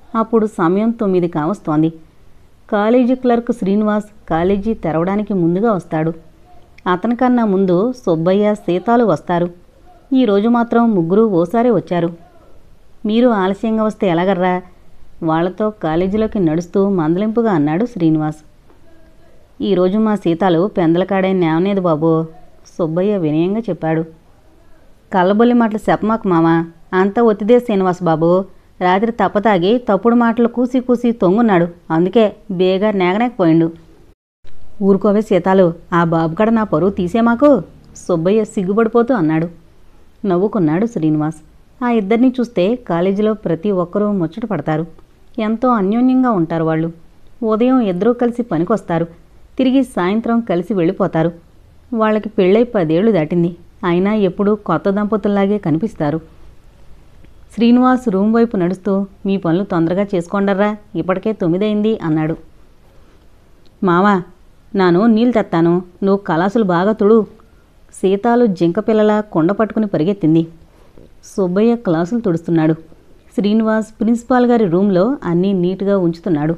అప్పుడు సమయం 9 కావస్తోంది. కాలేజీ క్లర్క్ శ్రీనివాస్ కాలేజీ తెరవడానికి ముందుగా వస్తాడు. అతనికన్నా ముందు సుబ్బయ్య, సీతాలు వస్తారు. ఈరోజు మాత్రం ముగ్గురు ఓసారే వచ్చారు. మీరు ఆలస్యంగా వస్తే ఎలాగర్రా? వాళ్లతో కాలేజీలోకి నడుస్తూ మందలింపుగా అన్నాడు శ్రీనివాస్. ఈరోజు మా సీతాలు పెందలకాడే నేవనేది బాబు, సుబ్బయ్య వినయంగా చెప్పాడు. కళ్ళబొల్లి మాటలు చెప్పమాకు మామా, అంతా ఒత్తిదే శ్రీనివాస్ బాబు. రాత్రి తప్పతాగి తప్పుడు మాటలు కూసి కూసి తొంగున్నాడు, అందుకే బేగా నేగనేకపోయిండు. ఊరుకోవే సీతాలు, ఆ బాబుకాడ నా పరువు తీసే మాకు, సుబ్బయ్య సిగ్గుపడిపోతూ అన్నాడు. నవ్వుకున్నాడు శ్రీనివాస్. ఆ ఇద్దరిని చూస్తే కాలేజీలో ప్రతి ఒక్కరూ ముచ్చట పడతారు. ఎంతో అన్యోన్యంగా ఉంటారు వాళ్ళు. ఉదయం ఇద్దరూ కలిసి పనికొస్తారు, తిరిగి సాయంత్రం కలిసి వెళ్ళిపోతారు. వాళ్ళకి పెళ్ళై 10 ఏళ్లు దాటింది, అయినా ఎప్పుడూ కొత్త దంపతుల్లాగే కనిపిస్తారు. శ్రీనివాస్ రూమ్ వైపు నడుస్తూ, మీ పనులు తొందరగా చేసుకోండర్రా, ఇప్పటికే 9 అయింది అన్నాడు. మావా, నాను నీళ్ళు తెత్తాను, నువ్వు కలాసులు బాగా తుడు. సీతాలు జింక పిల్లల కొండ పట్టుకుని పరిగెత్తింది. సుబ్బయ్య క్లాసులు తుడుస్తున్నాడు. శ్రీనివాస్ ప్రిన్సిపాల్ గారి రూమ్లో అన్నీ నీట్గా ఉంచుతున్నాడు.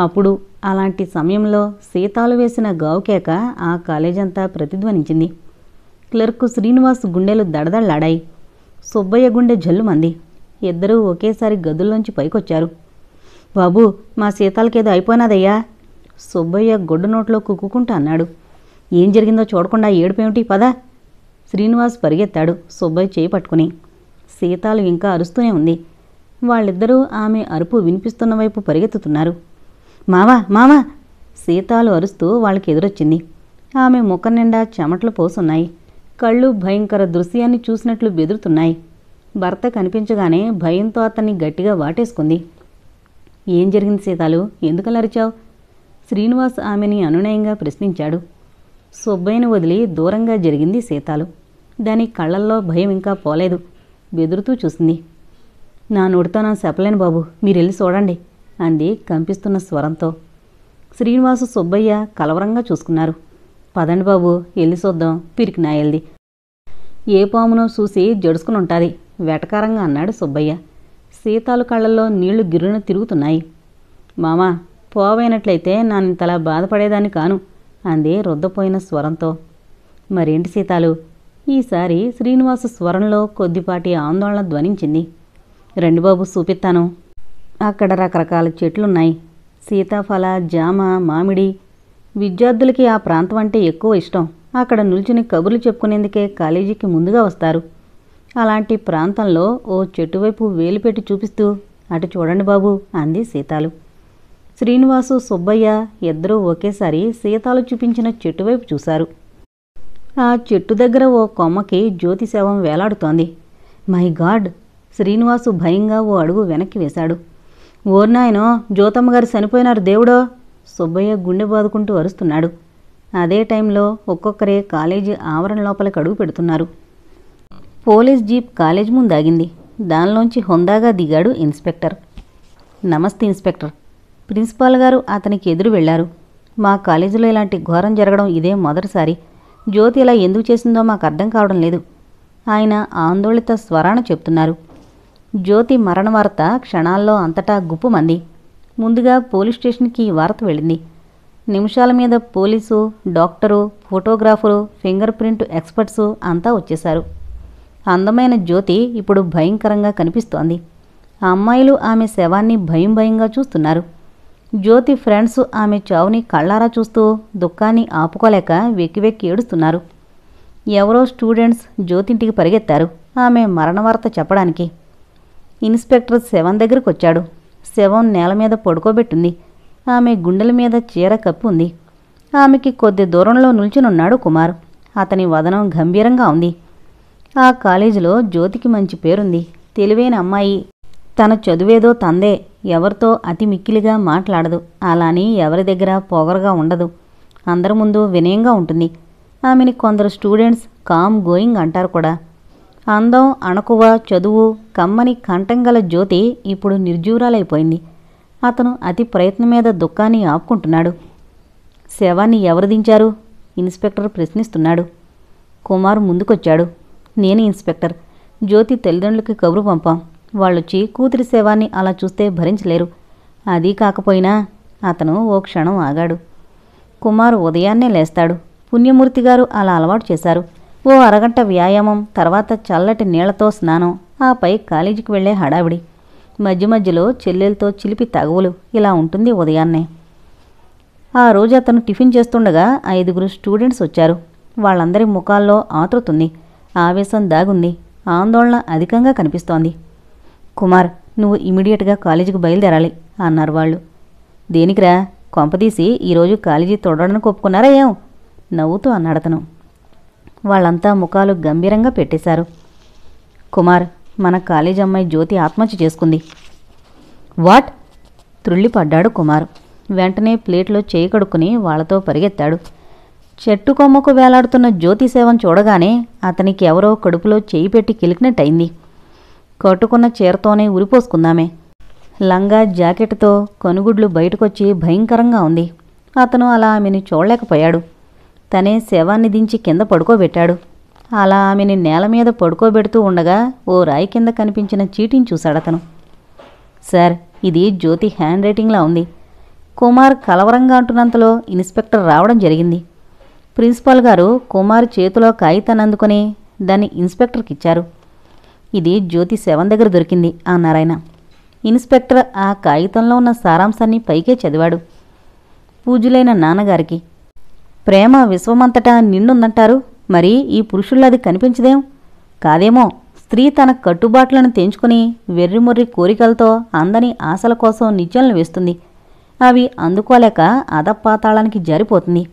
అప్పుడు అలాంటి సమయంలో సీతాలు వేసిన గావుకేక ఆ కాలేజంతా ప్రతిధ్వనించింది. క్లర్కు శ్రీనివాస్ గుండెలు దడదళ్లాడాయి. సుబ్బయ్య గుండె జల్లుమంది. ఇద్దరూ ఒకేసారి గదుల్లోంచి పైకొచ్చారు. బాబూ, మా సీతాలకేదో అయిపోయినదయ్యా, సుబ్బయ్య గొడ్డు నోట్లో కుక్కుకుంటూ అన్నాడు. ఏం జరిగిందో చూడకుండా ఏడుపేమిటి, పదా. శ్రీనివాస్ పరిగెత్తాడు సుబ్బయ్య చేయి పట్టుకుని. సీతాలు ఇంకా అరుస్తూనే ఉంది. వాళ్ళిద్దరూ ఆమె అరుపు వినిపిస్తున్న వైపు పరిగెత్తుతున్నారు. మావా మావా, సీతాలు అరుస్తూ వాళ్ళకి ఎదురొచ్చింది. ఆమె ముఖం నిండా చెమటలు పోసున్నాయి. కళ్ళు భయంకర దృశ్యాన్ని చూసినట్లు బెదురుతున్నాయి. భర్త కనిపించగానే భయంతో అతన్ని గట్టిగా వాటేసుకుంది. ఏం జరిగింది సీతాలు, ఎందుకలా అరిచావు? శ్రీనివాస్ ఆమెని అనునయంగా ప్రశ్నించాడు. సుబ్బయ్యను వదిలి దూరంగా జరిగింది సీతాలు. దాని కళ్ళల్లో భయం ఇంకా పోలేదు. బెదురుతూ చూసింది. నా నోటితో నా చెప్పలేను బాబు, మీరెళ్ళి చూడండి అంది కంపిస్తున్న స్వరంతో. శ్రీనివాసు సుబ్బయ్య కలవరంగా చూసుకున్నారు. పదండి బాబు, వెళ్ళి చూద్దాం, పిరికి నాయల్ది. ఏ పామునో చూసి జడుసుకుని ఉంటుంది, వెటకారంగా అన్నాడు సుబ్బయ్య. సీతాలు కళ్ళల్లో నీళ్లు గిర్రున తిరుగుతున్నాయి. మామా, పోవైనట్లయితే నానింతలా బాధపడేదాన్ని కాను అంది రుద్దపోయిన స్వరంతో. మరేంటి సీతాలు? ఈసారి శ్రీనివాసు స్వరంలో కొద్దిపాటి ఆందోళన ధ్వనించింది. రండి బాబు, చూపిస్తాను. అక్కడ రకరకాల చెట్లున్నాయి. సీతాఫల, జామ, మామిడి. విద్యార్థులకి ఆ ప్రాంతం అంటే ఎక్కువ ఇష్టం. అక్కడ నిల్చుని కబుర్లు చెప్పుకునేందుకే కాలేజీకి ముందుగా వస్తారు. అలాంటి ప్రాంతంలో ఓ చెట్టు వైపు వేలు పెట్టి చూపిస్తూ, అటు చూడండి బాబు అంది సీతాలు. శ్రీనివాసు, సుబ్బయ్య ఇద్దరూ ఒకేసారి సీతాలు చూపించిన చెట్టువైపు చూశారు. ఆ చెట్టు దగ్గర ఓ కొమ్మకి జ్యోతి శవం వేలాడుతోంది. మై గాడ్, శ్రీనివాసు భయంగా ఓ అడుగు వెనక్కి వేశాడు. ఓర్నాయనో, జ్యోతమ్మగారు చనిపోయినారు దేవుడో, సుబ్బయ్య గుండె బాదుకుంటూ అరుస్తున్నాడు. అదే టైంలో ఒక్కొక్కరే కాలేజీ ఆవరణ లోపలికి అడుగు పెడుతున్నారు. పోలీస్ జీప్ కాలేజ్ ముందాగింది. దానిలోంచి హుందాగా దిగాడు ఇన్స్పెక్టర్. నమస్తే ఇన్స్పెక్టర్. ప్రిన్సిపాల్ గారు అతనికి ఎదురు వెళ్లారు. మా కాలేజీలో ఇలాంటి ఘోరం జరగడం ఇదే మొదటిసారి. జ్యోతి ఇలా ఎందుకు చేసిందో మాకు అర్థం కావడం లేదు. ఆయన ఆందోళిత స్వరాన చెప్తున్నారు. జ్యోతి మరణ వార్త క్షణాల్లో అంతటా గుప్పుమంది. ముందుగా పోలీస్ స్టేషన్కి ఈ వార్త వెళ్ళింది. నిమిషాల మీద police, doctor, photographer, fingerprint experts అంతా వచ్చేశారు. అందమైన జ్యోతి ఇప్పుడు భయంకరంగా కనిపిస్తోంది. ఆ అమ్మాయిలు ఆమె శవాన్ని భయం భయంగా చూస్తున్నారు. జ్యోతి ఫ్రెండ్స్ ఆమె చావుని కళ్ళారా చూస్తూ దుఃఖాన్ని ఆపుకోలేక వెక్కి వెక్కి ఏడుస్తున్నారు. ఎవరో స్టూడెంట్స్ జ్యోతింటికి పరిగెత్తారు ఆమె మరణ వార్త చెప్పడానికి. ఇన్స్పెక్టర్ శవం దగ్గరకు వచ్చాడు. శవం నేల మీద పడుకోబెట్టింది. ఆమె గుండెల మీద చీర కప్పి ఉంది. ఆమెకి కొద్ది దూరంలో నిల్చునున్నాడు కుమార్. అతని వదనం గంభీరంగా ఉంది. ఆ కాలేజీలో జ్యోతికి మంచి పేరుంది. తెలివైన అమ్మాయి. తన చదువేదో తందే. ఎవరితో అతి మిక్కిలిగా మాట్లాడదు. అలాని ఎవరి దగ్గర పొగరుగా ఉండదు. అందరి ముందు వినయంగా ఉంటుంది. ఆమెని కొందరు స్టూడెంట్స్ కామ్ గోయింగ్ అంటారు కూడా. అందం, అణకువ, చదువు, కమ్మని కంఠం గల జ్యోతి ఇప్పుడు నిర్జీవురాలైపోయింది. అతను అతి ప్రయత్నం మీద దుఃఖాన్ని ఆపుకుంటున్నాడు. శవాన్ని ఎవరు దించారు? ఇన్స్పెక్టర్ ప్రశ్నిస్తున్నాడు. కుమార్ ముందుకొచ్చాడు. నేను ఇన్స్పెక్టర్. జ్యోతి తల్లిదండ్రులకి కబురు పంపాం. వాళ్ళొచ్చి కూతురి శవాన్ని అలా చూస్తే భరించలేరు. అదీ కాకపోయినా అతను ఓ క్షణం ఆగాడు. కుమార్ ఉదయాన్నే లేస్తాడు. పుణ్యమూర్తిగారు అలా అలవాటు చేశారు. ఓ అరగంట వ్యాయామం, తర్వాత చల్లటి నీళ్లతో స్నానం, ఆపై కాలేజీకి వెళ్లే హడావిడి, మధ్య మధ్యలో చెల్లెలతో చిలిపి తగవులు, ఇలా ఉంటుంది ఉదయాన్నే. ఆ రోజు అతను టిఫిన్ చేస్తుండగా 5 స్టూడెంట్స్ వచ్చారు. వాళ్ళందరి ముఖాల్లో ఆతృతుంది, ఆవేశం దాగుంది, ఆందోళన అధికంగా కనిపిస్తోంది. కుమార్, నువ్వు ఇమీడియట్గా కాలేజీకి బయలుదేరాలి అన్నారు వాళ్ళు. దేనికిరా? కొంపదీసి ఈరోజు కాలేజీ తొడడానికి ఒప్పుకున్నారా ఏం? నవ్వుతూ అన్నాడతను. వాళ్ళంతా ముఖాలు గంభీరంగా పెట్టేశారు. కుమార్, మన కాలేజీ అమ్మాయి జ్యోతి ఆత్మహత్య చేసుకుంది. వాట్? త్రుళ్ళిపడ్డాడు కుమార్. వెంటనే ప్లేట్లో చేయి కడుక్కుని వాళ్లతో పరిగెత్తాడు. చెట్టు కొమ్మకు వేలాడుతున్న జ్యోతి శవం చూడగానే అతనికి ఎవరో కడుపులో చేయి పెట్టి కిలికినట్టయింది. కట్టుకున్న చీరతోనే ఉరిపోసుకుందామే. లంగా జాకెట్తో కనుగుడ్లు బయటకొచ్చి భయంకరంగా ఉంది. అతను అలా ఆమెని చూడలేకపోయాడు. తనే శవాన్ని దించి కింద పడుకోబెట్టాడు. అలా ఆమెని నేల మీద పడుకోబెడుతూ ఉండగా ఓ రాయి కింద కనిపించిన చీటీని చూశాడతను. సార్, ఇది జ్యోతి హ్యాండ్ రైటింగ్లా ఉంది. కుమార్ కలవరంగా అంటున్నంతలో ఇన్స్పెక్టర్ రావడం జరిగింది. ప్రిన్సిపాల్ గారు కుమార్ చేతిలో కాగితాన్ని అందుకుని దాన్ని ఇన్స్పెక్టర్కి ఇచ్చారు. ఇది జ్యోతి శవం దగ్గర దొరికింది అన్నారాయన. ఇన్స్పెక్టర్ ఆ కాగితంలో ఉన్న సారాంశాన్ని పైకే చదివాడు. పూజ్యులైన నాన్నగారికి, ప్రేమ విశ్వమంతటా నిండుందంటారు. మరి ఈ పురుషుల్లది కనిపించదేం? కాదేమో. స్త్రీ తన కట్టుబాట్లను తెంచుకుని వెర్రిమొర్రి కోరికలతో అందని ఆశల కోసం నిత్యంలు వేస్తుంది. అవి అందుకోలేక అధపాతాళానికి జారిపోతుంది.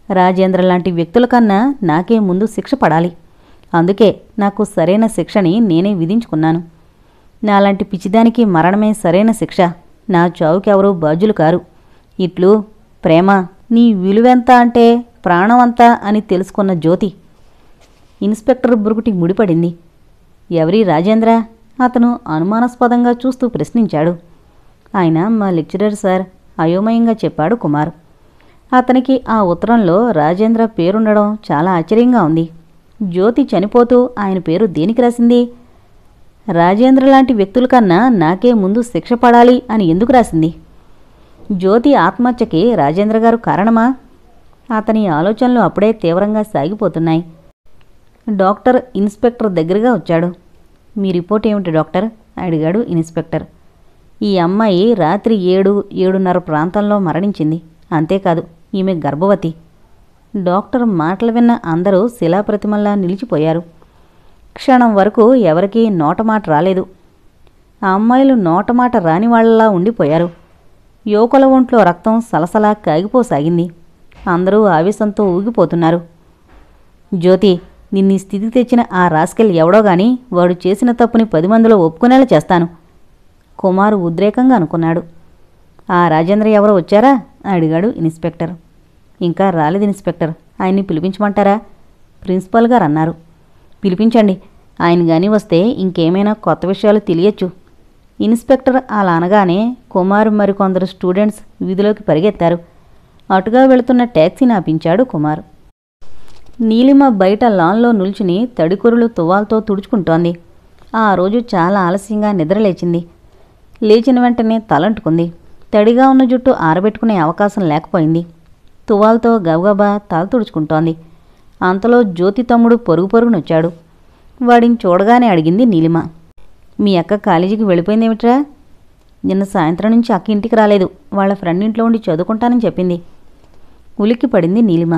రాజేంద్ర లాంటి వ్యక్తుల కన్నా నాకే ముందు శిక్ష పడాలి. అందుకే నాకు సరైన శిక్షని నేనే విధించుకున్నాను. నాలాంటి పిచ్చిదానికి మరణమే సరైన శిక్ష. నా చావుకెవరూ బాధ్యులు కారు. ఇట్లు ప్రేమ, నీ విలువెంత అంటే ప్రాణమంతా అని తెలుసుకున్న జ్యోతి. ఇన్స్పెక్టర్ బురుకుటి ముడిపడింది. ఎవరి రాజేంద్ర? అతను అనుమానాస్పదంగా చూస్తూ ప్రశ్నించాడు. ఆయన మా లెక్చరర్ సార్, అయోమయంగా చెప్పాడు కుమార్. అతనికి ఆ ఉత్తరంలో రాజేంద్ర పేరుండడం చాలా ఆశ్చర్యంగా ఉంది. జ్యోతి చనిపోతూ ఆయన పేరు దేనికి రాసింది? రాజేంద్ర లాంటి వ్యక్తుల కన్నా నాకే ముందు శిక్ష పడాలి అని ఎందుకు రాసింది? జ్యోతి ఆత్మహత్యకి రాజేంద్ర గారు కారణమా? అతని ఆలోచనలు అప్పుడే తీవ్రంగా సాగిపోతున్నాయి. డాక్టర్ ఇన్స్పెక్టర్ దగ్గరగా వచ్చాడు. మీ రిపోర్ట్ ఏమిటి డాక్టర్? అడిగాడు ఇన్స్పెక్టర్. ఈ అమ్మాయి రాత్రి 7-7:30 ప్రాంతంలో మరణించింది. అంతేకాదు, ఈమె గర్భవతి. డాక్టర్ మాటలు విన్న అందరూ శిలాప్రతిమల్లా నిలిచిపోయారు. క్షణం వరకు ఎవరికీ నోటమాట రాలేదు. ఆ అమ్మాయిలు నోటమాట రానివాళ్లలా ఉండిపోయారు. యువకుల ఒంట్లో రక్తం సలసలా కాగిపోసాగింది. అందరూ ఆవేశంతో ఊగిపోతున్నారు. జ్యోతి, నిన్నీ స్థితికి తెచ్చిన ఆ రాస్కెల్ ఎవడో గాని వాడు చేసిన తప్పుని 10 మందిలో ఒప్పుకునేలా చేస్తాను. కుమారు ఉద్రేకంగా అనుకున్నాడు. ఆ రాజేంద్ర ఎవరో వచ్చారా? అడిగాడు ఇన్స్పెక్టర్. ఇంకా రాలేదు ఇన్స్పెక్టర్. ఆయన్ని పిలిపించమంటారా? ప్రిన్సిపాల్ గారు అన్నారు. పిలిపించండి. ఆయన గాని వస్తే ఇంకేమైనా కొత్త విషయాలు తెలియచ్చు. ఇన్స్పెక్టర్ అలా అనగానే కుమార్ మరికొందరు స్టూడెంట్స్ వీధిలోకి పరిగెత్తారు. అటుగా వెళుతున్న ట్యాక్సీని ఆపించాడు కుమార్. నీలిమ బయట లాన్లో నిల్చుని తడికొరులు తువ్వాల్తో తుడుచుకుంటోంది. ఆ రోజు చాలా ఆలస్యంగా నిద్రలేచింది. లేచిన వెంటనే తలంటుకుంది. తడిగా ఉన్న జుట్టు ఆరబెట్టుకునే అవకాశం లేకపోయింది. తువ్వాల్తో గబగబా తల తుడుచుకుంటోంది. అంతలో జ్యోతి తమ్ముడు పరుగునొచ్చాడు. వాడిని చూడగానే అడిగింది నీలిమ. మీ అక్క కాలేజీకి వెళ్ళిపోయిందేమిట్రా? నిన్న సాయంత్రం నుంచి అక్క ఇంటికి రాలేదు. వాళ్ళ ఫ్రెండ్ ఇంట్లో ఉండి చదువుకుంటానని చెప్పింది. ఉలిక్కి పడింది నీలిమ.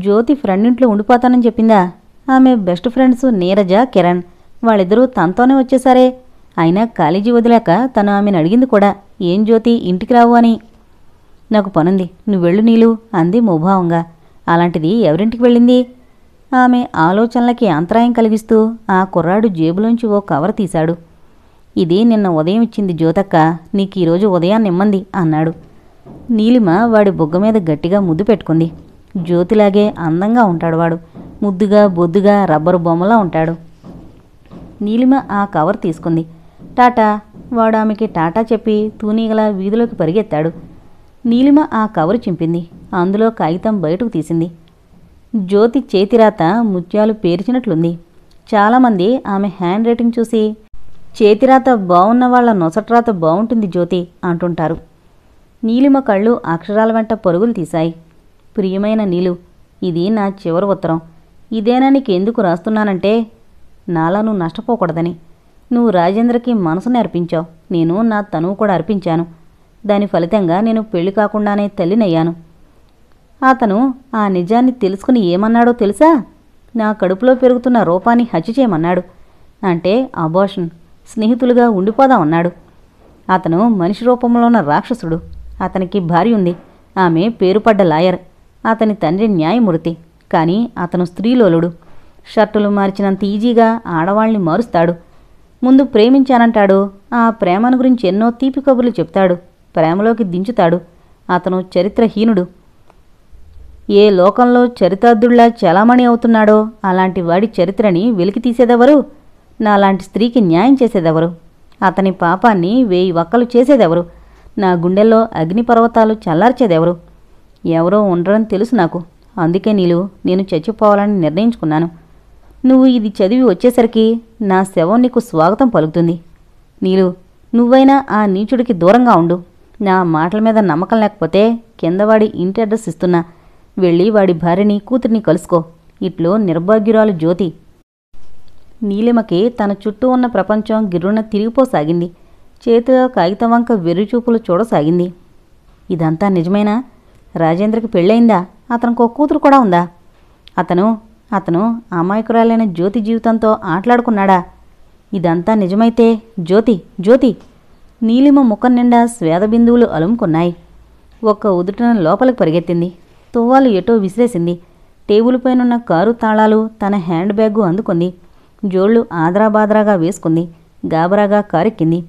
జ్యోతి ఫ్రెండ్ ఇంట్లో ఉండిపోతానని చెప్పిందా? ఆమె బెస్ట్ ఫ్రెండ్స్ నీరజ, కిరణ్. వాళ్ళిద్దరూ తనతోనే వచ్చేసారే. అయినా కాలేజీ వదిలాక తను ఆమెను అడిగింది కూడా, ఏం జ్యోతి ఇంటికి రావు అని. నాకు పనుంది, నువ్వు వెళ్ళు నీలు అంది ముభావంగా. అలాంటిది ఎవరింటికి వెళ్ళింది? ఆమె ఆలోచనలకి అంతరాయం కలిగిస్తూ ఆ కుర్రాడు జేబులోంచి ఓ కవర్ తీశాడు. ఇది నిన్న ఉదయం ఇచ్చింది జ్యోతక్క, నీకు ఈరోజు ఉదయాన్ని ఇమ్మంది అన్నాడు. నీలిమ వాడి బుగ్గ మీద గట్టిగా ముద్దు పెట్టుకుంది. జ్యోతిలాగే అందంగా ఉంటాడు వాడు. ముద్దుగా బొద్దుగా రబ్బరు బొమ్మలా ఉంటాడు. నీలిమ ఆ కవర్ తీసుకుంది. టాటా. వాడు ఆమెకి టాటా చెప్పి తూనీగల వీధిలోకి పరిగెత్తాడు. నీలిమ ఆ కవరు చింపింది. అందులో కాగితం బయటకు తీసింది. జ్యోతి చేతిరాత ముత్యాలు పేర్చినట్లుంది. చాలామంది ఆమె హ్యాండ్ రైటింగ్ చూసి చేతిరాత బావున్న వాళ్ళ నొసట్రాత బావుంటుంది జ్యోతి అంటుంటారు. నీలిమ కళ్ళు అక్షరాల వెంట పరుగులు తీశాయి. ప్రియమైన నీలు, ఇది నా చివరి ఉత్తరం. ఇదేనా నీకెందుకు రాస్తున్నానంటే నాలా నువ్వు నష్టపోకూడదని. నువ్వు రాజేంద్రకి మనసుని అర్పించావు, నేను నా తనువు కూడా అర్పించాను. దాని ఫలితంగా నేను పెళ్లి కాకుండానే తల్లినయ్యాను. అతను ఆ నిజాన్ని తెలుసుకుని ఏమన్నాడో తెలుసా? నా కడుపులో పెరుగుతున్న రూపాన్ని హత్య చేయమన్నాడు. అంటే అబార్షన్, స్నేహితులుగా ఉండిపోదామన్నాడు. అతను మనిషి రూపంలో ఉన్న రాక్షసుడు. అతనికి భార్య ఉంది. ఆమె పేరుపడ్డ లాయర్. అతని తండ్రి న్యాయమూర్తి. కానీ అతను స్త్రీలోలుడు. షర్టులు మార్చినంత ఈజీగా ఆడవాళ్ని మారుస్తాడు. ముందు ప్రేమించానంటాడు. ఆ ప్రేమను గురించి ఎన్నో తీపి కబుర్లు చెప్తాడు. ప్రేమలోకి దించుతాడు. అతను చరిత్రహీనుడు. ఏ లోకంలో చరితార్థుళ్లా చలామణి అవుతున్నాడో అలాంటి వాడి చరిత్రని వెలికి తీసేదెవరు? నాలాంటి స్త్రీకి న్యాయం చేసేదెవరు? అతని పాపాన్ని 1000 వక్కలు చేసేదెవరు? నా గుండెల్లో అగ్నిపర్వతాలు చల్లార్చేదెవరు? ఎవరో ఉండరని తెలుసు నాకు. అందుకే నీలు, నేను చచ్చిపోవాలని నిర్ణయించుకున్నాను. నువ్వు ఇది చదివి వచ్చేసరికి నా శవం నీకు స్వాగతం పలుకుతుంది. నీలు, నువ్వైనా ఆ నీచుడికి దూరంగా ఉండు. నా మాటల మీద నమ్మకం లేకపోతే కిందవాడి ఇంటి అడ్రస్ ఇస్తున్నా. వెళ్ళి వాడి భార్యని కూతుర్ని కలుసుకో. ఇట్లో నిర్భాగ్యురాలు జ్యోతి. నీలిమకి తన చుట్టూ ఉన్న ప్రపంచం గిర్రున తిరిగిపోసాగింది. చేతిలో కాగితం వంక వెర్రిచూపులు చూడసాగింది. ఇదంతా నిజమేనా? రాజేంద్రకి పెళ్ళయిందా? అతనికో కూతురు కూడా ఉందా? అతను అమాయకురాలైన జ్యోతి జీవితంతో ఆటలాడుకున్నాడా? ఇదంతా నిజమైతే జ్యోతి నీలిమ ముఖం నిండా స్వేదబిందువులు అలుముకున్నాయి. ఒక్క ఉదుటన లోపలికి పరిగెత్తింది. తువ్వాలు ఎటో విసిరేసింది. టేబుల్ పైనున్న కారు తాళాలు తన హ్యాండ్ బ్యాగు అందుకుంది. జోళ్లు ఆదరాబాదరాగా వేసుకుంది. గాబరాగా కారెక్కింది.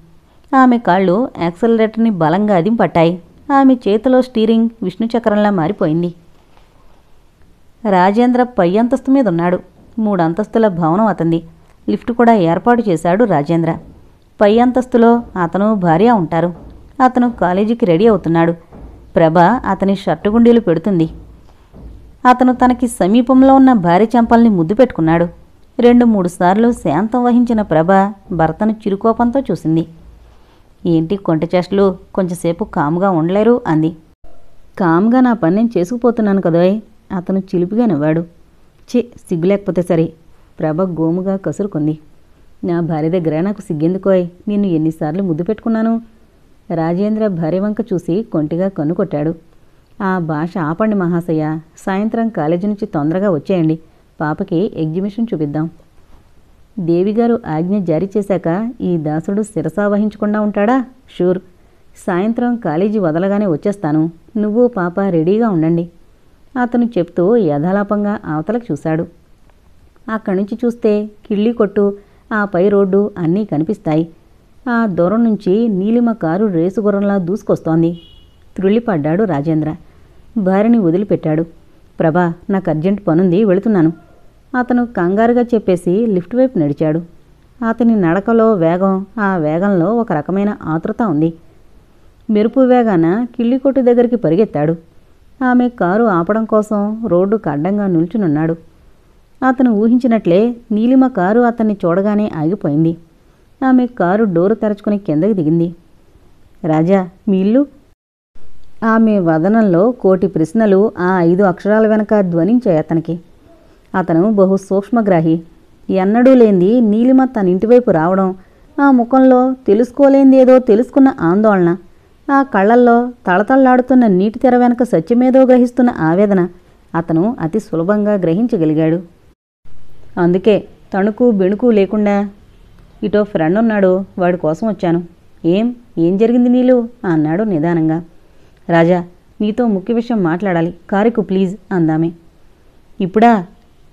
ఆమె కాళ్ళు యాక్సలరేటర్ని బలంగా అదింపట్టాయి. ఆమె చేతిలో స్టీరింగ్ విష్ణుచక్రంలా మారిపోయింది. రాజేంద్ర పై అంతస్తు మీదున్నాడు. 3 అంతస్తుల భవనం అతంది. లిఫ్ట్ కూడా ఏర్పాటు చేశాడు రాజేంద్ర. పై అంతస్తులో అతను భార్య ఉంటారు. అతను కాలేజీకి రెడీ అవుతున్నాడు. ప్రభ అతని షర్టు గుండీలు పెడుతుంది. అతను తనకి సమీపంలో ఉన్న భార్య చెంపల్ని ముద్దు పెట్టుకున్నాడు. 2-3 సార్లు శాంతం వహించిన ప్రభ భర్తను చిరుకోపంతో చూసింది. ఏంటి కొంట చేష్టలు, కొంచెంసేపు కాముగా ఉండలేరు అంది. కామ్గా నా పని నేను చేసుకుపోతున్నాను కదోయ్. అతను చిలిపిగా నవ్వాడు. సిగ్గు లేకపోతే సరే. ప్రభ గోముగా కసురుకుంది. నా భార్య దగ్గర నాకు సిగ్గెందుకోయ్? నిన్ను ఎన్నిసార్లు ముద్దు పెట్టుకున్నాను? రాజేంద్ర భార్య వంక చూసి కొంటిగా కన్ను కొట్టాడు. ఆ భాష ఆపండి మహాశయ. సాయంత్రం కాలేజీ నుంచి తొందరగా వచ్చేయండి. పాపకి ఎగ్జిబిషన్ చూపిద్దాం. దేవిగారు ఆజ్ఞ జారీ చేశాక ఈ దాసుడు శిరసావహించకుండా ఉంటాడా? షూర్. సాయంత్రం కాలేజీ వదలగానే వచ్చేస్తాను. నువ్వు పాప రెడీగా ఉండండి. అతను చెప్తూ యథాలాపంగా అవతలకు చూశాడు. అక్కడి నుంచి చూస్తే కిళ్ళి కొట్టు, ఆ పై రోడ్డు అన్నీ కనిపిస్తాయి. ఆ దూరం నుంచి నీలిమ కారు రేసుగుర్రంలా దూసుకొస్తోంది. త్రుళ్ళిపడ్డాడు రాజేంద్ర. భార్యని వదిలిపెట్టాడు. ప్రభా, నాకు అర్జెంట్ పనుంది, వెళుతున్నాను. అతను కంగారుగా చెప్పేసి లిఫ్ట్ వైపు నడిచాడు. అతని నడకలో వేగం, ఆ వేగంలో ఒక రకమైన ఆతృత ఉంది. మెరుపు వేగాన కిళ్ళికొట్టు దగ్గరికి పరిగెత్తాడు. ఆమె కారు ఆపడం కోసం రోడ్డుకు అడ్డంగా నిల్చునున్నాడు. అతను ఊహించినట్లే నీలిమ కారు అతన్ని చూడగానే ఆగిపోయింది. ఆమె కారు డోరు తెరచుకుని కిందకి దిగింది. రాజా, మీ ఇల్లు? ఆమె వదనంలో కోటి ప్రశ్నలు ఆ 5 అక్షరాల వెనక ధ్వనించాయి అతనికి. అతను బహు సూక్ష్మగ్రాహి. ఎన్నడూ లేంది నీలిమ తన ఇంటివైపు రావడం, ఆ ముఖంలో తెలుసుకోలేందేదో తెలుసుకున్న ఆందోళన, ఆ కళ్ళల్లో తళతళ్లాడుతున్న నీటి తెర వెనక సత్యమేదో గ్రహిస్తున్న ఆవేదన అతను అతి సులభంగా గ్రహించగలిగాడు. అందుకే తణుకు బెణుకు లేకుండా, ఇటో ఫ్రెండ్ ఉన్నాడు, వాడి కోసం వచ్చాను. ఏం జరిగింది నీలు అన్నాడు నిదానంగా. రాజా, నీతో ముఖ్య విషయం మాట్లాడాలి, కారుకు ప్లీజ్ అందామే. ఇప్పుడా?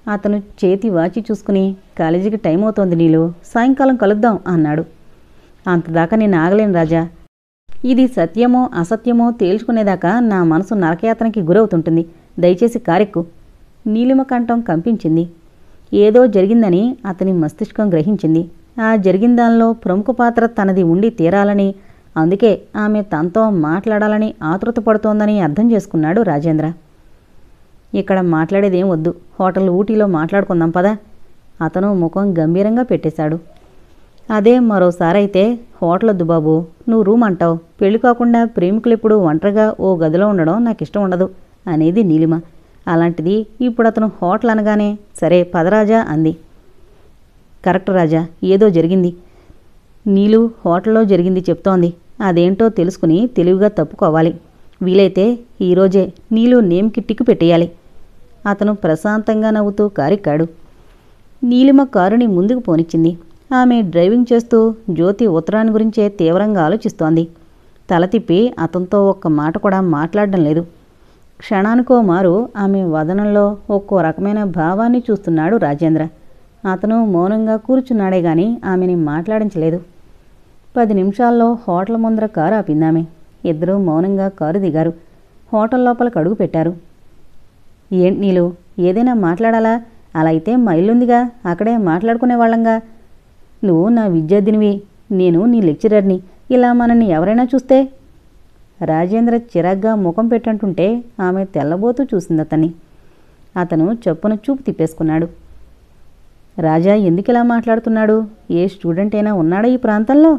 అతను చేతి వాచి చూసుకుని, కాలేజీకి టైం అవుతోంది నీలు, సాయంకాలం కలుద్దాం అన్నాడు. అంతదాకా నేను ఆగలేను రాజా. ఇది సత్యమో అసత్యమో తేల్చుకునేదాకా నా మనసు నరకయాతనకి గురవుతుంటుంది. దయచేసి కారెక్కు. నీలిమ కంఠం కంపించింది. ఏదో జరిగిందని అతని మస్తిష్కం గ్రహించింది. ఆ జరిగిన దానిలో ప్రముఖ పాత్ర తనది ఉండి తీరాలని, అందుకే ఆమె తనతో మాట్లాడాలని ఆతృత పడుతోందని అర్థం చేసుకున్నాడు రాజేంద్ర. ఇక్కడ మాట్లాడేదేం వద్దు, హోటల్ ఊటీలో మాట్లాడుకుందాం పదా. అతను ముఖం గంభీరంగా పెట్టేశాడు. అదే మరోసారైతే హోటల్ వద్దు బాబు, నువ్వు రూమ్ అంటావు, పెళ్లి కాకుండా ప్రేమికులు ఇప్పుడు ఒంటరిగా ఓ గదిలో ఉండడం నాకు ఇష్టం ఉండదు అనేది నీలిమ. అలాంటిది ఇప్పుడు అతను హోటల్ అనగానే సరే పదరాజా అంది. కరెక్ట్ రాజా, ఏదో జరిగింది. నీలు హోటల్లో జరిగింది చెప్తోంది. అదేంటో తెలుసుకుని తెలివిగా తప్పుకోవాలి. వీలైతే ఈరోజే నీలు నేమ్కి టిక్కు పెట్టేయాలి. అతను ప్రశాంతంగా నవ్వుతూ కారెక్కాడు. నీలిమ కారుని ముందుకు పోనిచ్చింది. ఆమె డ్రైవింగ్ చేస్తూ జ్యోతి ఉత్తరాన్ని గురించే తీవ్రంగా ఆలోచిస్తోంది. తల తిప్పి అతనితో ఒక్క మాట కూడా మాట్లాడడం లేదు. క్షణానికో మారు ఆమె వదనంలో ఒక్కో రకమైన భావాన్ని చూస్తున్నాడు రాజేంద్ర. అతను మౌనంగా కూర్చున్నాడే గాని ఆమెని మాట్లాడించలేదు. 10 నిమిషాల్లో హోటల్ ముందర కారు ఆపిందామె. ఇద్దరూ మౌనంగా కారు దిగారు. హోటల్ లోపలికి అడుగు పెట్టారు. ఏంటి నీలు, ఏదైనా మాట్లాడాలా? అలా అయితే మా ఇల్లుందిగా, అక్కడే మాట్లాడుకునే వాళ్ళంగా. నువ్వు నా విద్యార్థినివి, నేను నీ లెక్చరర్ని. ఇలా మనల్ని ఎవరైనా చూస్తే? రాజేంద్ర చిరాగ్గా ముఖం పెట్టంటుంటే ఆమె తెల్లబోతూ చూసిందతన్ని. అతను చప్పున చూపు తిప్పేసుకున్నాడు. రాజా ఎందుకిలా మాట్లాడుతున్నాడు? ఏ స్టూడెంట్ అయినా ఉన్నాడా ఈ ప్రాంతంలో?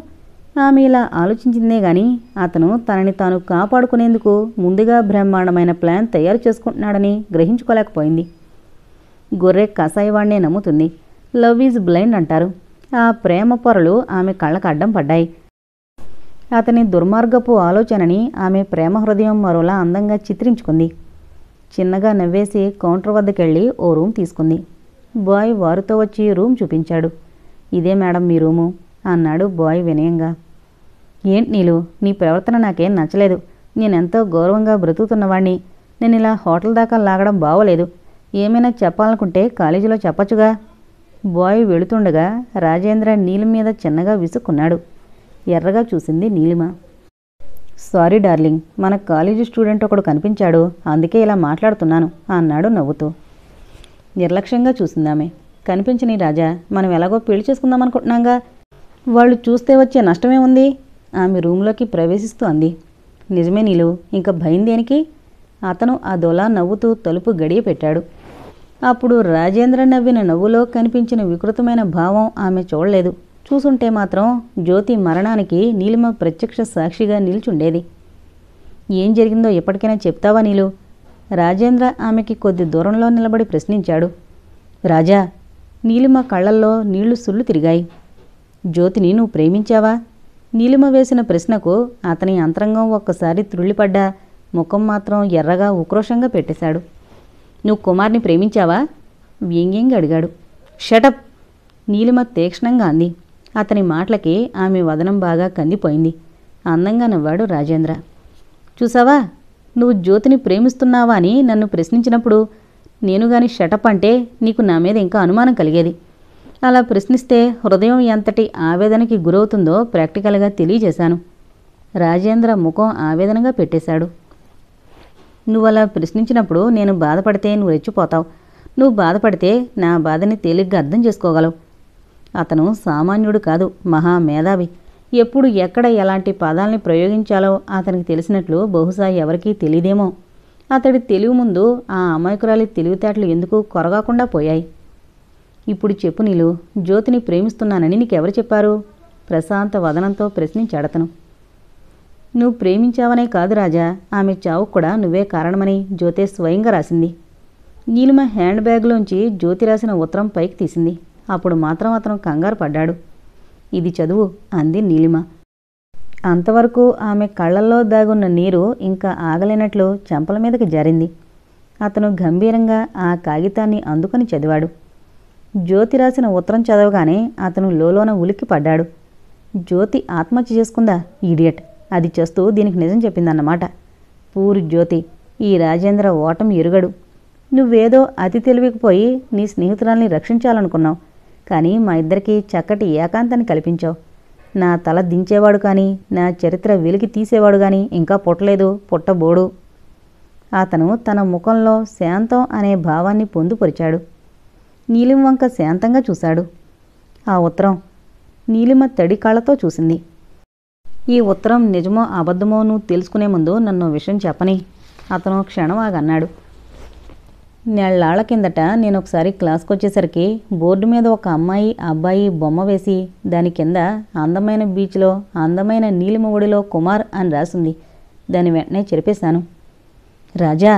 ఆమె ఇలా ఆలోచించిందే గాని అతను తనని తాను కాపాడుకునేందుకు ముందుగా బ్రహ్మాండమైన ప్లాన్ తయారు చేసుకుంటున్నాడని గ్రహించుకోలేకపోయింది. గొర్రె కసాయివాణ్ణే నమ్ముతుంది. లవ్ ఈజ్ బ్లైండ్ అంటారు. ఆ ప్రేమ పొరలు ఆమె కళ్ళకు అడ్డం పడ్డాయి. అతని దుర్మార్గపు ఆలోచనని ఆమె ప్రేమ హృదయం మరోలా అందంగా చిత్రించుకుంది. చిన్నగా నవ్వేసి కౌంటర్ వద్దకెళ్ళి ఓ రూమ్ తీసుకుంది. బాయ్ వారితో వచ్చి రూమ్ చూపించాడు. ఇదే మేడం మీ రూము అన్నాడు బాయ్ వినయంగా. ఏంటి నీలు, నీ ప్రవర్తన నాకేం నచ్చలేదు. నేనెంతో గౌరవంగా బ్రతుకుతున్నవాణ్ణి. నేను ఇలా హోటల్ దాకా లాగడం బాగోలేదు. ఏమైనా చెప్పాలనుకుంటే కాలేజీలో చెప్పచ్చుగా. బాయ్ వెళుతుండగా రాజేంద్ర నీలిమ మీద చిన్నగా విసుక్కున్నాడు. ఎర్రగా చూసింది నీలిమ. సారీ డార్లింగ్, మన కాలేజీ స్టూడెంట్ ఒకడు కనిపించాడు, అందుకే ఇలా మాట్లాడుతున్నాను అన్నాడు నవ్వుతూ. నిర్లక్ష్యంగా చూసిందామె. కనిపించని రాజా, మనం ఎలాగో పెళ్లి చేసుకుందాం అనుకుంటున్నాంగా. వాళ్ళు చూస్తే వచ్చే నష్టమే ఉంది. ఆమె రూంలోకి ప్రవేశిస్తూ అంది. నిజమే నీలు, ఇంకా భయం దేనికి? అతను అదోలా నవ్వుతూ తలుపు గడియ పెట్టాడు. అప్పుడు రాజేంద్ర నవ్విన నవ్వులో కనిపించిన వికృతమైన భావం ఆమె చూడలేదు. చూసుంటే మాత్రం జ్యోతి మరణానికి నీలిమ ప్రత్యక్ష సాక్షిగా నిల్చుండేది. ఏం జరిగిందో ఎప్పటికైనా చెప్తావా నీలు? రాజేంద్ర ఆమెకి కొద్ది దూరంలో నిలబడి ప్రశ్నించాడు. రాజా, నీలిమ కళ్ళల్లో నీళ్లు సుళ్ళు తిరిగాయి. జ్యోతిని నువ్వు ప్రేమించావా? నీలిమ వేసిన ప్రశ్నకు అతని అంతరంగం ఒక్కసారి త్రుళ్ళిపడ్డా ముఖం మాత్రం ఎర్రగా ఉక్రోషంగా పెట్టేశాడు. నువ్వు కుమార్ని ప్రేమించావా? వ్యంగ్యంగా అడిగాడు. షటప్! నీలిమ తీక్షణంగా అంది. అతని మాటలకి ఆమె వదనం బాగా కందిపోయింది. అందంగా నవ్వాడు రాజేంద్ర. చూసావా, నువ్వు జ్యోతిని ప్రేమిస్తున్నావా అని నన్ను ప్రశ్నించినప్పుడు నేను గాని షటప్ అంటే నీకు నా మీద ఇంకా అనుమానం కలిగేది. అలా ప్రశ్నిస్తే హృదయం ఎంతటి ఆవేదనకి గురవుతుందో ప్రాక్టికల్గా తెలియజేశాను. రాజేంద్ర ముఖం ఆవేదనగా పెట్టేశాడు. నువ్వలా ప్రశ్నించినప్పుడు నేను బాధపడితే నువ్వు రెచ్చిపోతావు. నువ్వు బాధపడితే నా బాధని తేలిగ్గా అర్థం చేసుకోగలవు. అతను సామాన్యుడు కాదు, మహా మేధావి. ఎప్పుడు ఎక్కడ ఎలాంటి పదాల్ని ప్రయోగించాలో అతనికి తెలిసినట్లు బహుశా ఎవరికీ తెలియదేమో. అతడి తెలివి ముందు ఆ అమాయకురాలి తెలివితేటలు ఎందుకు కొరగాకుండా పోయాయి. ఇప్పుడు చెప్పు నీలు, జ్యోతిని ప్రేమిస్తున్నానని నీకెవరు చెప్పారు? ప్రశాంత వదనంతో ప్రశ్నించాడతను. నువ్వు ప్రేమించావనే కాదు రాజా, ఆమె చావుకు కూడా నువ్వే కారణమని జ్యోతి స్వయంగా రాసింది. నీలిమ హ్యాండ్ బ్యాగ్లోంచి జ్యోతి రాసిన ఉత్తరం పైకి తీసింది. అప్పుడు మాత్రం అతను కంగారు పడ్డాడు. ఇది చదువు అంది నీలిమ. అంతవరకు ఆమె కళ్ళల్లో దాగున్న నీరు ఇంకా ఆగలేనట్లు చెంపల మీదకి జారింది. అతను గంభీరంగా ఆ కాగితాన్ని అందుకొని చదివాడు. జ్యోతి రాసిన ఉత్తరం చదవగానే అతను లోలోన ఉలిక్కి పడ్డాడు. జ్యోతి ఆత్మహత్య చేసుకుందా? ఈడియట్! అది చేస్తూ దీనికి నిజం చెప్పిందన్నమాట. పూరి జ్యోతి! ఈ రాజేంద్ర ఓటమి ఎరుగడు. నువ్వేదో అతి తెలివికిపోయి నీ స్నేహితురాల్ని రక్షించాలనుకున్నావు. కానీ మా ఇద్దరికీ చక్కటి ఏకాంతాన్ని కల్పించావు. నా తల దించేవాడు కానీ నా చరిత్ర వెలికి తీసేవాడు కానీ ఇంకా పుట్టలేదు, పుట్టబోడు. అతను తన ముఖంలో శాంతం అనే భావాన్ని పొందుపరిచాడు. నీలిమ వంక శాంతంగా చూశాడు. ఆ ఉత్తరం నీలిమ తడి కాళ్లతో చూసింది. ఈ ఉత్తరం నిజమో అబద్ధమో నువ్వు తెలుసుకునే ముందు నన్ను విషయం చెప్పని అతను క్షణం ఆగన్నాడు. నెల్లాళ్ల కిందట నేను ఒకసారి క్లాస్కి వచ్చేసరికి బోర్డు మీద ఒక అమ్మాయి అబ్బాయి బొమ్మ వేసి దాని కింద అందమైన బీచ్లో అందమైన నీలిమ ఒడిలో కుమార్ అని రాసింది. దాని వెంటనే చెరిపేశాను. రాజా,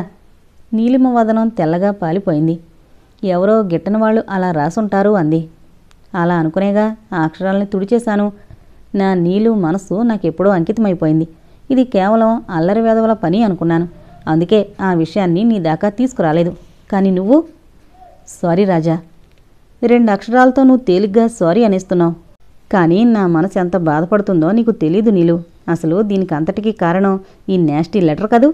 నీలిమ వదనం తెల్లగా పాలిపోయింది. ఎవరో గిట్టని వాళ్ళు అలా రాసుంటారు అంది. అలా అనుకునేగా ఆ అక్షరాలని తుడిచేశాను. నా నీలు మనస్సు నాకెప్పుడో అంకితమైపోయింది. ఇది కేవలం అల్లరి వేదవల పని అనుకున్నాను. అందుకే ఆ విషయాన్ని నీ దాకా తీసుకురాలేదు. కానీ నువ్వు సారీ రాజా. 2 అక్షరాలతో నువ్వు తేలిగ్గా సారీ అనేస్తున్నావు. కానీ నా మనసు ఎంత బాధపడుతుందో నీకు తెలీదు నీలు. అసలు దీనికి అంతటికీ కారణం ఈ నేస్టీ లెటర్ కదూ.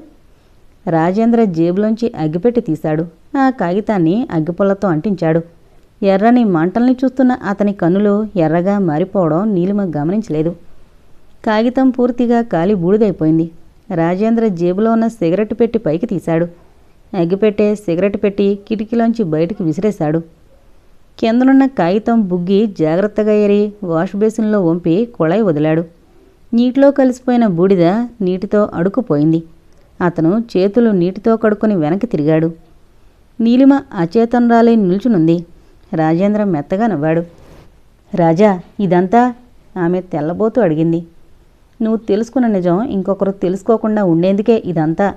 రాజేంద్ర జేబులోంచి అగ్గిపెట్టి తీశాడు. ఆ కాగితాన్ని అగ్గిపుల్లతో అంటించాడు. ఎర్రని మంటల్ని చూస్తున్న అతని కన్నులు ఎర్రగా మారిపోవడం నీలిమ గమనించలేదు. కాగితం పూర్తిగా కాలి బూడిదైపోయింది. రాజేంద్ర జేబులో ఉన్న సిగరెట్ పెట్టి పైకి తీశాడు. అగ్గిపెట్టే సిగరెట్ పెట్టి కిటికీలోంచి బయటికి విసిరేశాడు. కిందనున్న కాగితం బుగ్గి జాగ్రత్తగా ఏరి వాష్ బేసిన్లో వంపి కుళాయి వదిలాడు. నీటిలో కలిసిపోయిన బూడిద నీటితో అడుక్కుపోయింది. అతను చేతులు నీటితో కడుక్కొని వెనక్కి తిరిగాడు. నీలిమ అచేతనరాలై నిల్చునుంది. రాజేంద్ర మెత్తగా నవ్వాడు. రాజా, ఇదంతా? ఆమె తెల్లబోతూ అడిగింది. నువ్వు తెలుసుకున్న నిజం ఇంకొకరు తెలుసుకోకుండా ఉండేందుకే ఇదంతా.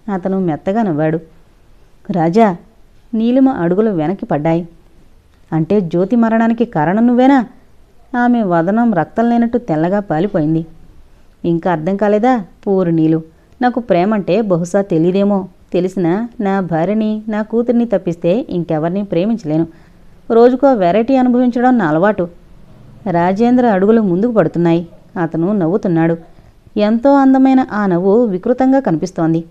అతను మెత్తగా నవ్వాడు. రాజా, నీలిమ అడుగులు వెనక్కి పడ్డాయి. అంటే జ్యోతి మరణానికి కారణం నువ్వేనా? ఆమె వదనం రక్తం లేనట్టు తెల్లగా పాలిపోయింది. ఇంకా అర్థం కాలేదా? పూరు నీలు, నాకు ప్రేమంటే బహుశా తెలీదేమో. తెలిసినా నా భార్యని నా కూతుర్ని తప్పిస్తే ఇంకెవరిని ప్రేమించలేను. రోజుకో వెరైటీ అనుభవించడం నా అలవాటు. రాజేంద్ర అడుగులు ముందుకు పడుతున్నాయి. అతను నవ్వుతున్నాడు. ఎంతో అందమైన ఆ నవ్వు వికృతంగా కనిపిస్తోంది.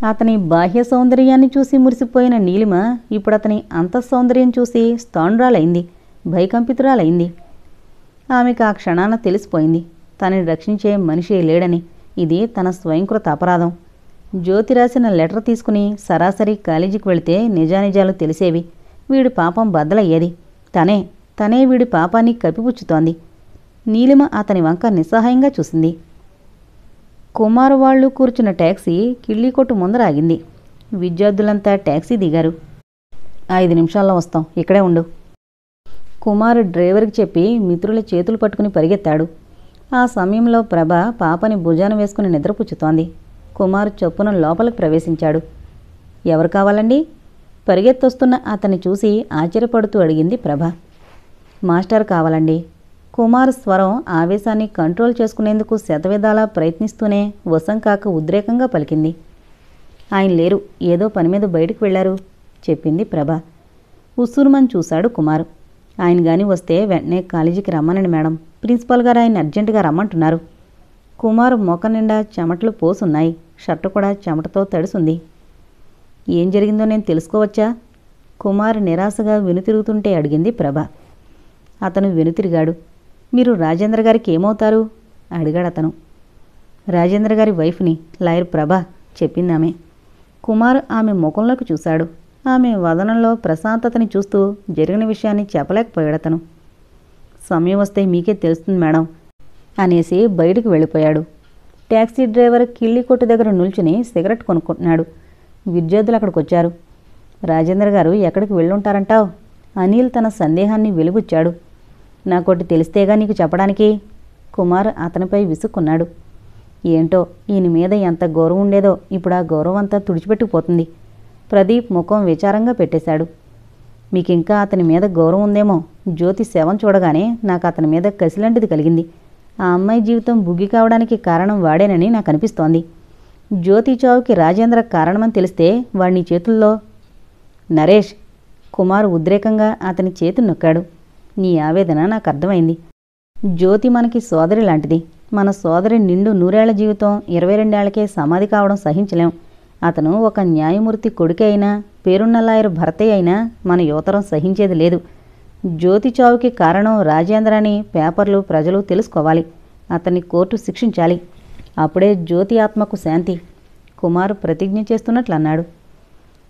అతని బాహ్య సౌందర్యాన్ని చూసి మురిసిపోయిన నీలిమ ఇప్పుడు అతని అంతఃసౌందర్యం చూసి స్తోండ్రాలైంది, భయకంపితురాలైంది. ఆమెకు ఆ క్షణాన తెలిసిపోయింది తనని రక్షించే మనిషి లేడని. ఇది తన స్వయంకృత అపరాధం. జ్యోతి రాసిన లెటర్ తీసుకుని సరాసరి కాలేజీకి వెళితే నిజానిజాలు తెలిసేవి. వీడి పాపం బద్దలయ్యేది. తనే వీడి పాపాన్ని కప్పిపుచ్చుతోంది. నీలిమ అతని వంక నిస్సహాయంగా చూసింది. కుమారు వాళ్ళు కూర్చున్న ట్యాక్సీ కిళ్ళీకొట్టు ముందర ఆగింది. విద్యార్థులంతా ట్యాక్సీ దిగారు. 5 నిమిషాల్లో వస్తాం, ఇక్కడే ఉండు. కుమారు డ్రైవర్కి చెప్పి మిత్రుల చేతులు పట్టుకుని పరిగెత్తాడు. ఆ సమయంలో ప్రభ పాపని భుజాన వేసుకుని నిద్రపుచ్చుతోంది. కుమారు చొప్పున లోపలికి ప్రవేశించాడు. ఎవరు కావాలండి? పరిగెత్తొస్తున్న అతన్ని చూసి ఆశ్చర్యపడుతూ అడిగింది ప్రభ. మాస్టర్ కావాలండి. కుమార్ స్వరం ఆవేశాన్ని కంట్రోల్ చేసుకునేందుకు శతవిధాలా ప్రయత్నిస్తూనే వశంకాక ఉద్రేకంగా పలికింది. ఆయన లేరు, ఏదో పని మీద బయటకు వెళ్లారు చెప్పింది ప్రభ. ఉస్సురుమని చూశాడు కుమార్. ఆయన గాని వస్తే వెంటనే కాలేజీకి రమ్మనండి మేడం. ప్రిన్సిపాల్ గారు ఆయన అర్జెంటుగా రమ్మంటున్నారు. కుమార్ మొక్క నిండా చెమటలు పోసున్నాయి. షర్టు కూడా చెమటతో తడిసుంది. ఏం జరిగిందో నేను తెలుసుకోవచ్చా? కుమార్ నిరాశగా వెనుతిరుగుతుంటే అడిగింది ప్రభ. అతను వెనుతిరిగాడు. మీరు రాజేంద్ర గారికి ఏమవుతారు? అడిగాడు అతను. రాజేంద్ర గారి వైఫ్ని, లాయర్ ప్రభ చెప్పిందామె. కుమార్ ఆమె ముఖంలోకి చూశాడు. ఆమె వదనంలో ప్రశాంతతని చూస్తూ జరిగిన విషయాన్ని చెప్పలేకపోయాడతను. సమయం వస్తే మీకే తెలుస్తుంది మేడం అనేసి బయటికి వెళ్ళిపోయాడు. ట్యాక్సీ డ్రైవర్ కిళ్ళీకొట్టు దగ్గర నిల్చుని సిగరెట్ కొనుక్కుంటున్నాడు. విద్యార్థులు అక్కడికి వచ్చారు. రాజేంద్ర గారు ఎక్కడికి వెళ్ళుంటారంటావు? అనిల్ తన సందేహాన్ని వెలుగుచ్చాడు. నాకోటి తెలిస్తేగా నీకు చెప్పడానికి. కుమార్ అతనిపై విసుక్కున్నాడు. ఏంటో ఈయన మీద ఎంత గౌరవం ఉండేదో ఇప్పుడు ఆ గౌరవం అంతా తుడిచిపెట్టుకుపోతుంది. ప్రదీప్ ముఖం విచారంగా పెట్టేశాడు. మీకింకా అతని మీద గౌరవం ఉందేమో. జ్యోతి శవం చూడగానే నాకు అతని మీద కసిలాంటిది కలిగింది. ఆ అమ్మాయి జీవితం బుగ్గి కావడానికి కారణం వాడేనని నాకు అనిపిస్తోంది. జ్యోతి చావుకి రాజేంద్ర కారణమని తెలిస్తే వాడిని చేతుల్లో. నరేష్, కుమార్ ఉద్రేకంగా అతని చేతిని నొక్కాడు. నీ ఆవేదన నాకు అర్థమైంది. జ్యోతి మనకి సోదరి లాంటిది. మన సోదరి నిండు 100 ఏళ్ల జీవితం 22 ఏళ్లకే సమాధి కావడం సహించలేం. అతను ఒక న్యాయమూర్తి కొడుకే అయినా, పేరున్న లాయర్ భర్తే అయినా మన యువతరం సహించేది లేదు. జ్యోతి చావుకి కారణం రాజేంద్ర అని పేపర్లు ప్రజలు తెలుసుకోవాలి. అతన్ని కోర్టు శిక్షించాలి. అప్పుడే జ్యోతి ఆత్మకు శాంతి. కుమార్ ప్రతిజ్ఞ చేస్తున్నట్లు అన్నాడు.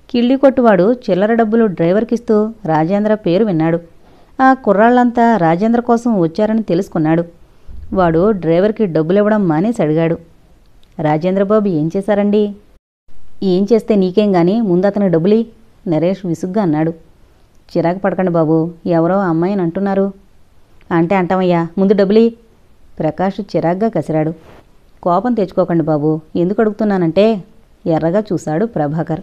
కిళ్ళి కొట్టువాడు చిల్లర డబ్బులు డ్రైవర్కిస్తూ రాజేంద్ర పేరు విన్నాడు. ఆ కుర్రాళ్లంతా రాజేంద్ర కోసం వచ్చారని తెలుసుకున్నాడు. వాడు డ్రైవర్కి డబ్బులివ్వడం మానేసి అడిగాడు. రాజేంద్రబాబు ఏం చేశారండి? ఏం చేస్తే నీకేం గాని ముందు అతని డబ్బులి. నరేష్ విసుగ్గా అన్నాడు. చిరాకు పడకండి బాబు, ఎవరో అమ్మాయిని అంటున్నారు. అంటే అంటామయ్యా, ముందు డబ్బులి. ప్రకాష్ చిరాగ్గా కసిరాడు. కోపం తెచ్చుకోకండి బాబు, ఎందుకు అడుగుతున్నానంటే ఎర్రగా చూశాడు ప్రభాకర్.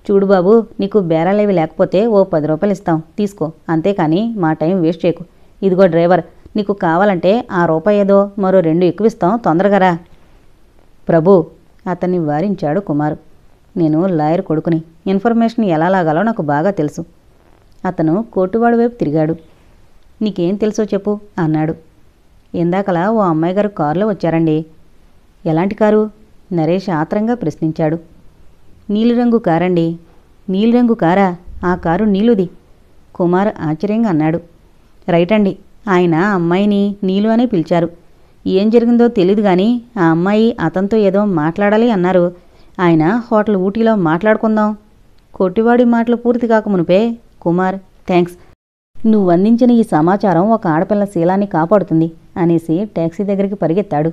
చూడు బాబు, నీకు బేరాలేవి లేకపోతే ఓ 10 రూపాయలు ఇస్తాం, తీసుకో, అంతేకాని మా టైం వేస్ట్ చేయకు. ఇదిగో డ్రైవర్, నీకు కావాలంటే ఆ రూపాయి ఏదో మరో 2 ఎక్కువిస్తాం, తొందరగా రా. ప్రభు, అతన్ని వారించాడు కుమార్. నేను లాయర్ కొడుకుని, ఇన్ఫర్మేషన్ ఎలా లాగాలో నాకు బాగా తెలుసు. అతను కోటువాడి వైపు తిరిగాడు. నీకేం తెలుసో చెప్పు అన్నాడు. ఇందాకలా ఓ అమ్మాయి గారు కారులో వచ్చారండి. ఎలాంటి కారు? నరేష్ ఆత్రంగా ప్రశ్నించాడు. నీలిరంగు కారండి. నీలిరంగు కారా? ఆ కారు నీలుది. కుమార్ ఆశ్చర్యంగా అన్నాడు. రైట్ అండి, ఆయన అమ్మాయిని నీలు అనే పిలిచారు. ఏం జరిగిందో తెలీదు కానీ ఆ అమ్మాయి అతనితో ఏదో మాట్లాడాలి అన్నారు. ఆయన హోటల్ ఊటీలో మాట్లాడుకుందాం. కొట్టివాడి మాటలు పూర్తి కాకమునుపే కుమార్, థ్యాంక్స్, నువ్వు అందించిన ఈ సమాచారం ఒక ఆడపిల్ల శీలాన్ని కాపాడుతుంది అనేసి ట్యాక్సీ దగ్గరికి పరిగెత్తాడు.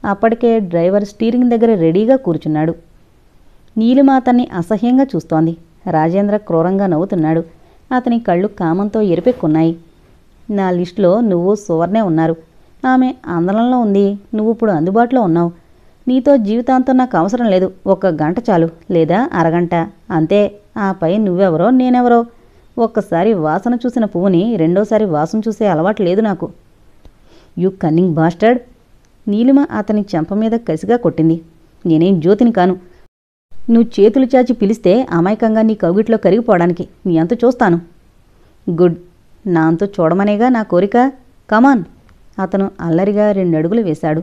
అప్పటికే డ్రైవర్ స్టీరింగ్ దగ్గర రెడీగా కూర్చున్నాడు. నీలిమ అతన్ని అసహ్యంగా చూస్తోంది. రాజేంద్ర క్రూరంగా నవ్వుతున్నాడు. అతని కళ్ళు కామంతో ఎరిపెక్కున్నాయి. నా లిస్టులో నువ్వు సువర్ణే ఉన్నారు. ఆమె ఆందోళనలో ఉంది, నువ్వు ఇప్పుడు అందుబాటులో ఉన్నావు. నీతో జీవితాంతం నాకు అవసరం లేదు, 1 గంట చాలు, లేదా అరగంట, అంతే. ఆపై నువ్వెవరో నేనెవరో. ఒక్కసారి వాసన చూసిన పువ్వుని రెండోసారి వాసన చూసే అలవాటు లేదు నాకు. You cunning bastard. నీలిమ అతని చెంప మీద కసిగా కొట్టింది. నేనేం జ్యోతిని కాను. నువ్వు చేతులు చాచి పిలిస్తే అమాయకంగా నీ కౌగిట్లో కరిగిపోవడానికి నీ అంత చూస్తాను. గుడ్, నా అంతు చూడమనేగా నా కోరిక. కమాన్. అతను అల్లరిగా 2 అడుగులు వేశాడు.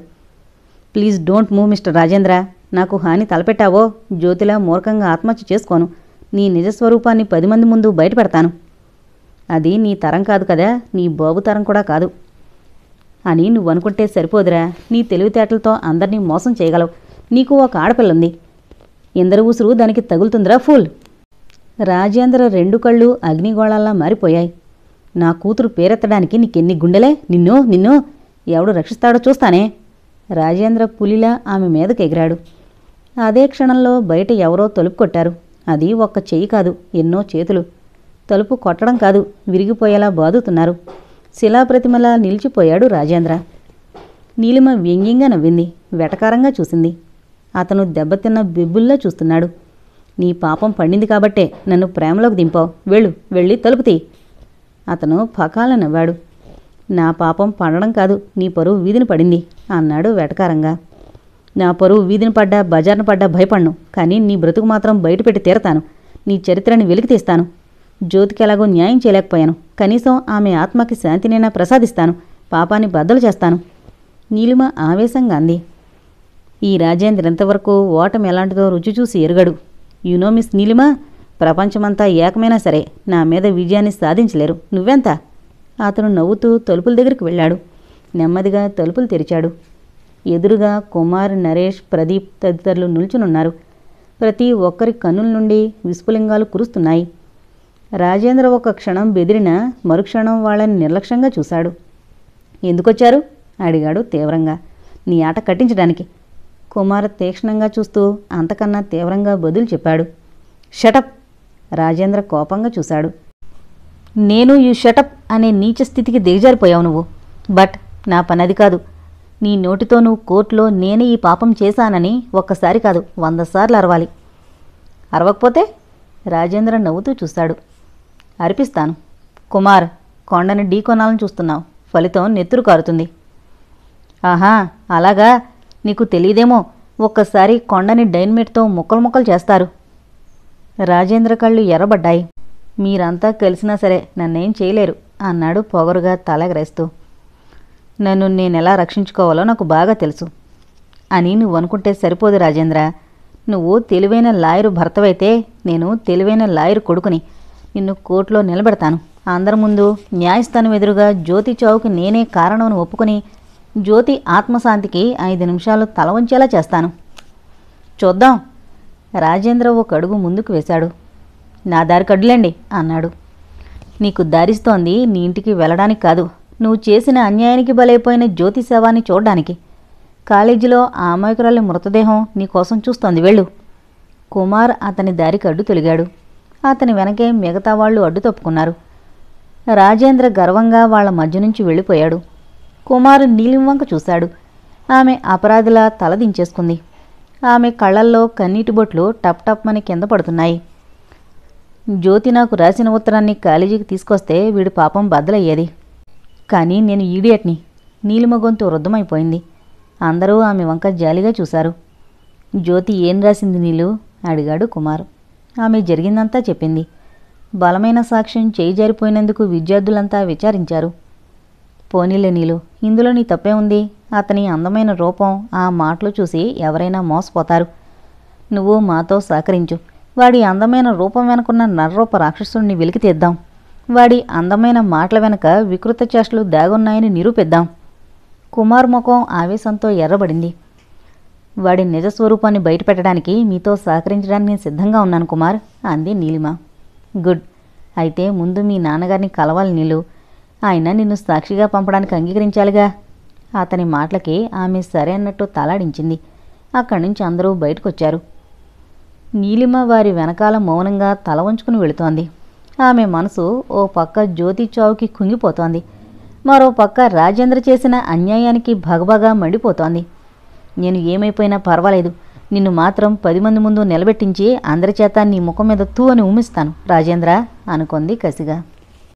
Please don't move mister Rajendra. నాకు హాని తలపెట్టావో జ్యోతిలా మూర్ఖంగా ఆత్మహత్య చేసుకోను. నీ నిజస్వరూపాన్ని 10 మంది ముందు బయటపెడతాను. అది నీ తరం కాదు కదా, నీ బాబు తరం కూడా కాదు అని నువ్వనుకుంటే సరిపోదురా. నీ తెలివితేటలతో అందరినీ మోసం చేయగలవు. నీకు ఒక ఆడపిల్లుంది. ఇందరు ఊసురు దానికి తగులుతుందిరా ఫూల్. రాజేంద్ర 2 కళ్ళు అగ్నిగోళాల్లా మారిపోయాయి. నా కూతురు పేరెత్తడానికి నీకెన్ని గుండెలే? నిన్ను ఎవడు రక్షిస్తాడో చూస్తానే. రాజేంద్ర పులిలా ఆమె మీదకి ఎగిరాడు. అదే క్షణంలో బయట ఎవరో తలుపు కొట్టారు. అది ఒక్క చెయ్యి కాదు, ఎన్నో చేతులు. తలుపు కొట్టడం కాదు, విరిగిపోయేలా బాదుతున్నారు. శిలాప్రతిమలా నిలిచిపోయాడు రాజేంద్ర. నీలిమ వ్యంగ్యంగా నవ్వింది, వెటకారంగా చూసింది. అతను దెబ్బతిన్న బిబ్బుల్లా చూస్తున్నాడు. నీ పాపం పండింది కాబట్టే నన్ను ప్రేమలోకి దింపావు. వెళ్ళి తలుపు తీ. అతను పకాల నవ్వాడు. నా పాపం పండడం కాదు, నీ పరువు వీధిని పడింది అన్నాడు వెటకారంగా. నా పరువు వీధిని పడ్డా బజార్ను పడ్డా భయపడ్ను, కానీ నీ బ్రతుకు మాత్రం బయటపెట్టి తీరతాను. నీ చరిత్రని వెలికి తీస్తాను. జ్యోతికి ఎలాగో న్యాయం చేయలేకపోయాను, కనీసం ఆమె ఆత్మకి శాంతినైనా ప్రసాదిస్తాను. పాపాన్ని బద్దలు చేస్తాను. నీలిమ ఆవేశంగా అంది. ఈ రాజేంద్ర ఇంతవరకు ఓటమి ఎలాంటిదో రుచి చూసి ఎరుగడు. యునో మిస్ నీలిమ, ప్రపంచమంతా ఏకమైనా సరే నా మీద విజయాన్ని సాధించలేరు. నువ్వెంత? అతను నవ్వుతూ తలుపుల దగ్గరికి వెళ్ళాడు. నెమ్మదిగా తలుపులు తెరిచాడు. ఎదురుగా కుమార్, నరేష్, ప్రదీప్ తదితరులు నిల్చునున్నారు. ప్రతి ఒక్కరి కన్నుల నుండి విస్ఫులింగాలు కురుస్తున్నాయి. రాజేంద్ర ఒక క్షణం బెదిరినా మరుక్షణం వాళ్ళని నిర్లక్ష్యంగా చూశాడు. ఎందుకొచ్చారు? అడిగాడు తీవ్రంగా. నీ ఆట కట్టించడానికి. కుమార్ తీక్షణంగా చూస్తూ అంతకన్నా తీవ్రంగా బదులు చెప్పాడు. షటప్. రాజేంద్ర కోపంగా చూశాడు. నేను ఈ షటప్ అనే నీచ స్థితికి దిగజారిపోయావు నువ్వు. బట్ నా పనది కాదు. నీ నోటితో నువ్వు కోర్టులో నేనే ఈ పాపం చేశానని ఒక్కసారి కాదు 100 సార్లు అరవాలి. అరవకపోతే? రాజేంద్ర నవ్వుతూ చూశాడు. అరిపిస్తాను. కుమార్, కొండని ఢీకొనాలని చూస్తున్నావు, ఫలితం నెత్తురు కారుతుంది. ఆహా, అలాగా? నీకు తెలియదేమో, ఒక్కసారి కొండని డైనమిట్తో ముక్కలు ముక్కలు చేస్తారు. రాజేంద్ర కళ్ళు ఎర్రబడ్డాయి. మీరంతా కలిసినా సరే నన్నేం చేయలేరు అన్నాడు పొగరుగా తలెగరేస్తూ. నన్ను నేనెలా రక్షించుకోవాలో నాకు బాగా తెలుసు అని నువ్వు అనుకుంటే సరిపోదు రాజేంద్ర. నువ్వు తెలివైన లాయరు భర్తవైతే నేను తెలివైన లాయరు కొడుకుని. నిన్ను కోర్టులో నిలబెడతాను. అందరి ముందు న్యాయస్థానం ఎదురుగా జ్యోతి చావుకి నేనే కారణం ఒప్పుకొని జ్యోతి ఆత్మశాంతికి 5 నిమిషాలు తల వంచేలా చేస్తాను. చూద్దాం. రాజేంద్ర ఒక అడుగు ముందుకు వేశాడు. నా దారి కడ్డులేండి అన్నాడు. నీకు దారిస్తోంది నీ ఇంటికి వెళ్ళడానికి కాదు, నువ్వు చేసిన అన్యాయానికి బలైపోయిన జ్యోతి శవాన్ని చూడ్డానికి. కాలేజీలో ఆ అమాయకురాలి మృతదేహం నీకోసం చూస్తోంది. వెళ్ళు. కుమార్ అతని దారికి అడ్డు తొలిగాడు. అతని వెనకే మిగతా వాళ్ళు అడ్డు తప్పుకున్నారు. రాజేంద్ర గర్వంగా వాళ్ల మధ్య నుంచి వెళ్ళిపోయాడు. కుమారు నీలిమ వంక చూశాడు. ఆమె అపరాధిలా తలదించేసుకుంది. ఆమె కళ్ళల్లో కన్నీటి బొట్లు టప్ టప్మని కింద పడుతున్నాయి. జ్యోతి నాకు రాసిన ఉత్తరాన్ని కాలేజీకి తీసుకొస్తే వీడి పాపం బద్దలయ్యేది. కానీ నేను ఈడియట్ని. నీలిమ గొంతు వృద్ధమైపోయింది. అందరూ ఆమె వంక జాలిగా చూశారు. జ్యోతి ఏం రాసింది నీలు? అడిగాడు కుమార్. ఆమె జరిగిందంతా చెప్పింది. బలమైన సాక్ష్యం చేయి జారిపోయినందుకు విద్యార్థులంతా విచారించారు. పోనీలే నీలు, ఇందులో నీ తప్పే ఉంది. అతని అందమైన రూపం, ఆ మాటలు చూసి ఎవరైనా మోసపోతారు. నువ్వు మాతో సహకరించు. వాడి అందమైన రూపం వెనుకున్న నర్రూప రాక్షసుడిని వెలికి తీద్దాం. వాడి అందమైన మాటల వెనక వికృత చేష్టలు దాగున్నాయని నిరూపిద్దాం. కుమార్ ముఖం ఆవేశంతో ఎర్రబడింది. వాడి నిజస్వరూపాన్ని బయటపెట్టడానికి మీతో సహకరించడానికి నేను సిద్ధంగా ఉన్నాను కుమార్, అంది నీలిమ. గుడ్. అయితే ముందు మీ నాన్నగారిని కలవాలి నీలు. ఆయన నిన్ను సాక్షిగా పంపడానికి అంగీకరించాలిగా. అతని మాటలకి ఆమె సరే అన్నట్టు తలాడించింది. అక్కడి నుంచి అందరూ బయటకొచ్చారు. నీలిమ వారి వెనకాల మౌనంగా తల వంచుకుని వెళుతోంది. ఆమె మనసు ఓ పక్క జ్యోతి చావుకి కుంగిపోతోంది. మరో పక్క రాజేంద్ర చేసిన అన్యాయానికి భగభగా మండిపోతోంది. నేను ఏమైపోయినా పర్వాలేదు, నిన్ను మాత్రం 10 మంది ముందు నిలబెట్టించి అందరిచేత నీ ముఖం మీద తూ అని ఉమ్మిస్తాను రాజేంద్ర, అనుకుంది కసిగా.